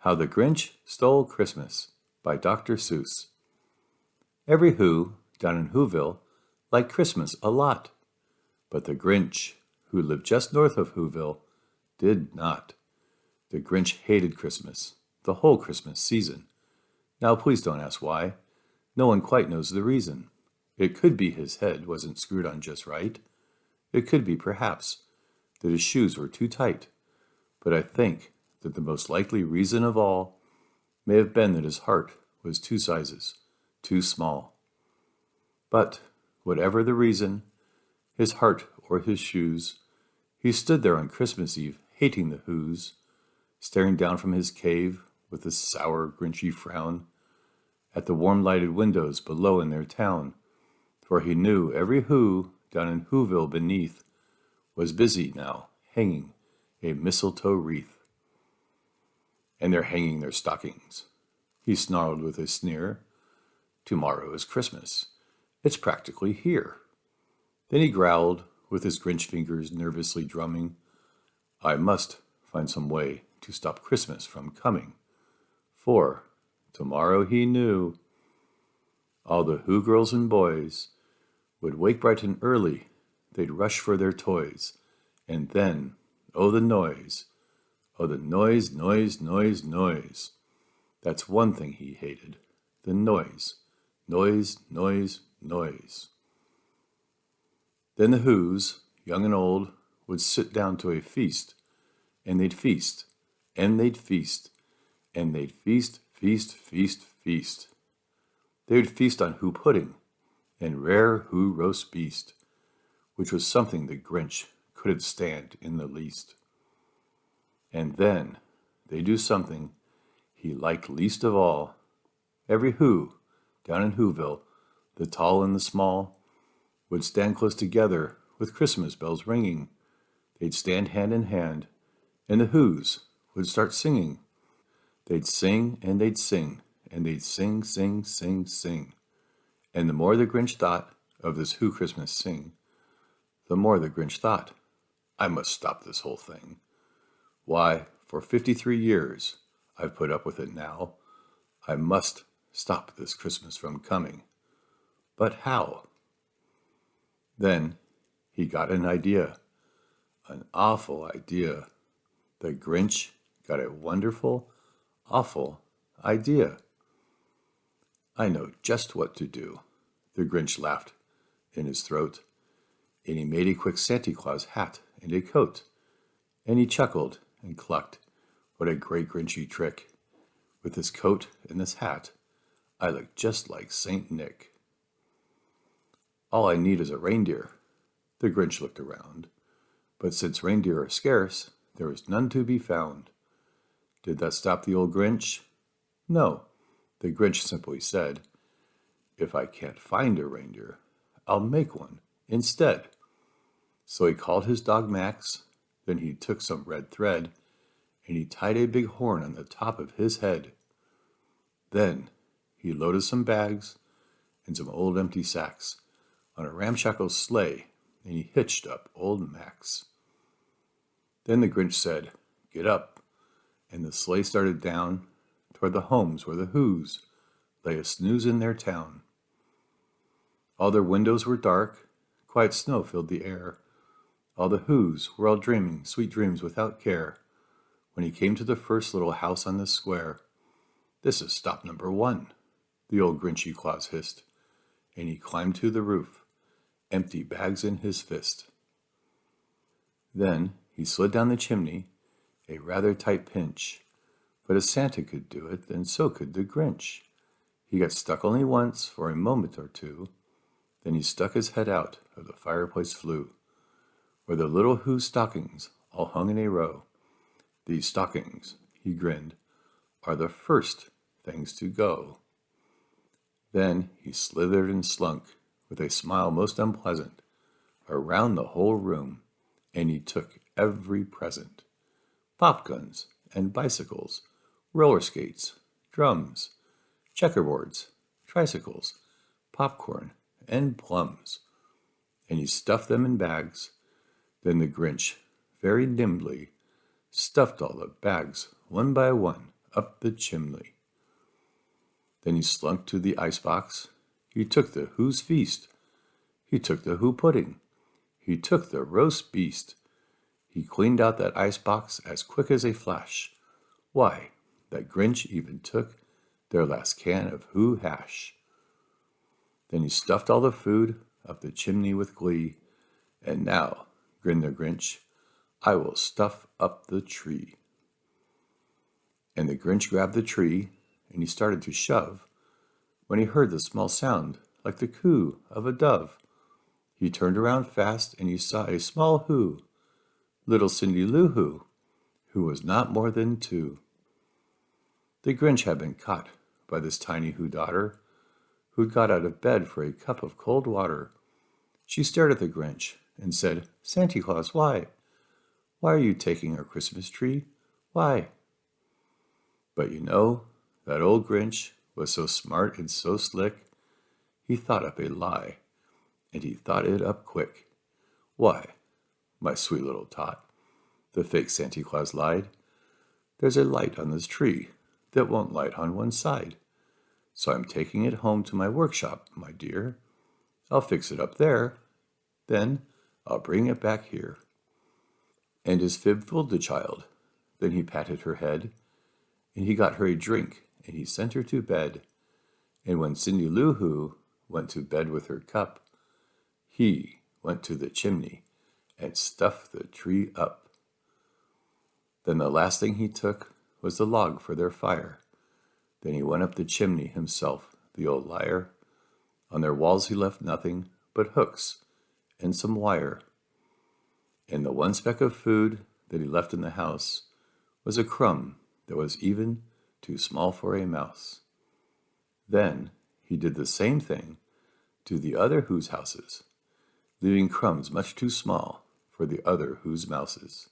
How the Grinch Stole Christmas by Dr. Seuss. Every Who down in Whoville liked Christmas a lot, but the Grinch, who lived just north of Whoville, did not. The Grinch hated Christmas, the whole Christmas season. Now please don't ask why. No one quite knows the reason. It could be his head wasn't screwed on just right. It could be, perhaps, that his shoes were too tight. But I think that the most likely reason of all may have been that his heart was 2 sizes too small. But whatever the reason, his heart or his shoes, he stood there on Christmas Eve hating the Whos, staring down from his cave with a sour, grinchy frown at the warm lighted windows below in their town, for he knew every Who down in Whoville beneath was busy now hanging a mistletoe wreath. And they're hanging their stockings. He snarled with a sneer. Tomorrow is Christmas. It's practically here. Then he growled, with his Grinch fingers nervously drumming, I must find some way to stop Christmas from coming. For tomorrow he knew all the Who girls and boys would wake bright and early. They'd rush for their toys. And then, oh, the noise. Oh, the noise, noise, noise, noise. That's one thing he hated. The noise. Noise, noise, noise. Then the Whos, young and old, would sit down to a feast, and they'd feast, and they'd feast, and they'd feast, feast, feast, feast. They would feast on Who pudding and rare Who roast beast, which was something the Grinch couldn't stand in the least. And then they do something he liked least of all. Every Who down in Whoville, the tall and the small, would stand close together with Christmas bells ringing. They'd stand hand in hand, and the Whos would start singing. They'd sing and they'd sing, and they'd sing, sing, sing, sing. And the more the Grinch thought of this Who Christmas sing, the more the Grinch thought, I must stop this whole thing. Why, for 53 years I've put up with it now. I must stop this Christmas from coming. But how? Then he got an idea, an awful idea. The Grinch got a wonderful, awful idea. I know just what to do. The Grinch laughed in his throat, and he made a quick Santa Claus hat and a coat, and he chuckled and clucked. What a great Grinchy trick. With this coat and this hat, I look just like Saint Nick. All I need is a reindeer. The Grinch looked around, but since reindeer are scarce, there was none to be found. Did that stop the old Grinch? No. The Grinch simply said, if I can't find a reindeer, I'll make one instead. So he called his dog Max. Then he took some red thread, and he tied a big horn on the top of his head. Then he loaded some bags and some old empty sacks on a ramshackle sleigh, and he hitched up old Max. Then the Grinch said, get up, and the sleigh started down toward the homes where the Whos lay a snooze in their town. All their windows were dark, quiet snow filled the air. All the Whos were all dreaming sweet dreams without care. When he came to the first little house on the square, this is stop number 1, the old Grinchy Claus hissed, and he climbed to the roof, empty bags in his fist. Then he slid down the chimney, a rather tight pinch, but if Santa could do it, then so could the Grinch. He got stuck only once for a moment or two, then he stuck his head out of the fireplace flue, where the little Who stockings all hung in a row. These stockings, he grinned, are the first things to go. Then he slithered and slunk, with a smile most unpleasant, around the whole room, and he took every present. Pop guns and bicycles, roller skates, drums, checkerboards, tricycles, popcorn, and plums, and he stuffed them in bags. Then the Grinch, very nimbly, stuffed all the bags one by one up the chimney. Then he slunk to the icebox. He took the Who's feast. He took the Who pudding. He took the roast beast. He cleaned out that icebox as quick as a flash. Why, that Grinch even took their last can of Who hash. Then he stuffed all the food up the chimney with glee. And now, grinned the Grinch, I will stuff up the tree. And the Grinch grabbed the tree, and he started to shove, when he heard the small sound like the coo of a dove. He turned around fast, and he saw a small Who, little Cindy Lou who was not more than 2. The Grinch had been caught by this tiny Who daughter, who'd got out of bed for a cup of cold water. She stared at the Grinch and said, Santa Claus, why? Why are you taking our Christmas tree? Why? But you know, that old Grinch was so smart and so slick, he thought up a lie, and he thought it up quick. Why, my sweet little tot, the fake Santa Claus lied, there's a light on this tree that won't light on one side. So I'm taking it home to my workshop, my dear. I'll fix it up there. Then I'll bring it back here. And his fib fooled the child. Then he patted her head, and he got her a drink, and he sent her to bed. And when Cindy Lou Who went to bed with her cup, he went to the chimney and stuffed the tree up. Then the last thing he took was the log for their fire. Then he went up the chimney himself, the old liar. On their walls he left nothing but hooks and some wire. And the one speck of food that he left in the house was a crumb that was even too small for a mouse. Then he did the same thing to the other Who's houses, leaving crumbs much too small for the other Who's mouses.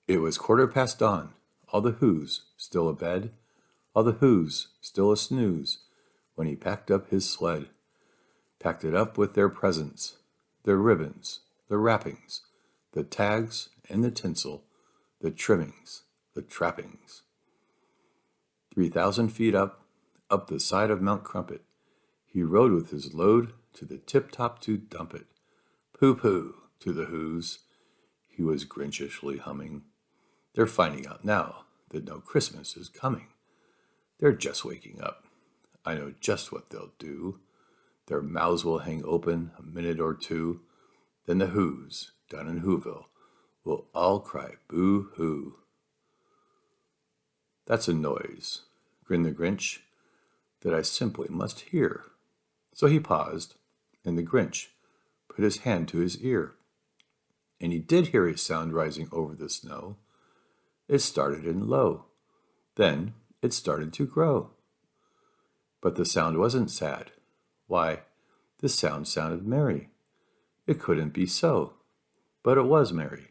It was 1/4 dawn, all the Who's still abed, all the Who's still a snooze, when he packed up his sled, packed it up with their presents, their ribbons, the wrappings, the tags and the tinsel, the trimmings, the trappings. 3,000 feet up the side of Mount Crumpet, he rode with his load to the tip-top to dump it. Pooh-pooh to the Who's, he was grinchishly humming. They're finding out now that no Christmas is coming. They're just waking up. I know just what they'll do. Their mouths will hang open a minute or two. Then the Who's down in Whoville will all cry boo-hoo. That's a noise, grinned the Grinch, that I simply must hear. So he paused, and the Grinch put his hand to his ear. And he did hear a sound rising over the snow. It started in low. Then it started to grow. But the sound wasn't sad. Why, the sound sounded merry. It couldn't be so. But it was merry.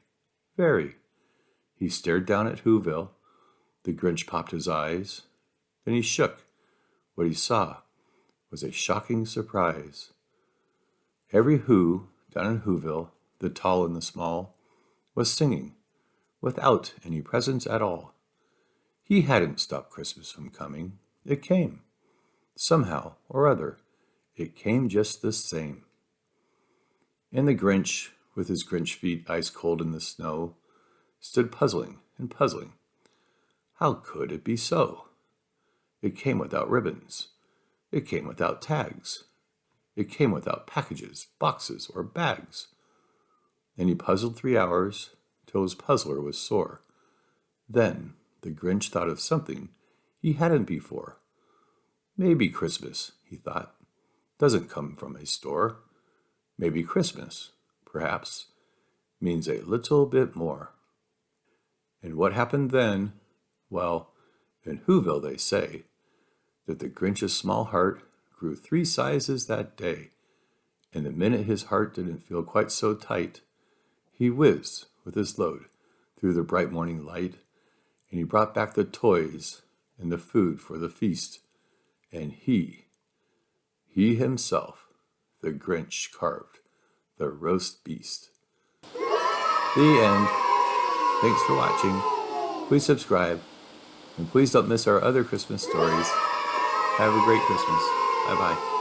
Very. He stared down at Whoville. The Grinch popped his eyes. Then he shook. What he saw was a shocking surprise. Every Who down in Whoville, the tall and the small, was singing, without any presents at all. He hadn't stopped Christmas from coming. It came. Somehow or other, it came just the same. And the Grinch, with his Grinch feet ice cold in the snow, stood puzzling and puzzling. How could it be so? It came without ribbons. It came without tags. It came without packages, boxes, or bags. And he puzzled 3 hours till his puzzler was sore. Then the Grinch thought of something he hadn't before. Maybe Christmas, he thought, doesn't come from a store. Maybe Christmas, perhaps, means a little bit more. And what happened then? Well, in Whoville they say that the Grinch's small heart grew 3 sizes that day, and the minute his heart didn't feel quite so tight, he whizzed with his load through the bright morning light, and he brought back the toys and the food for the feast, and he himself, the Grinch, carved the roast beast. The end. Thanks for watching. Please subscribe And please don't miss our other Christmas stories. Have a great Christmas. Bye-bye.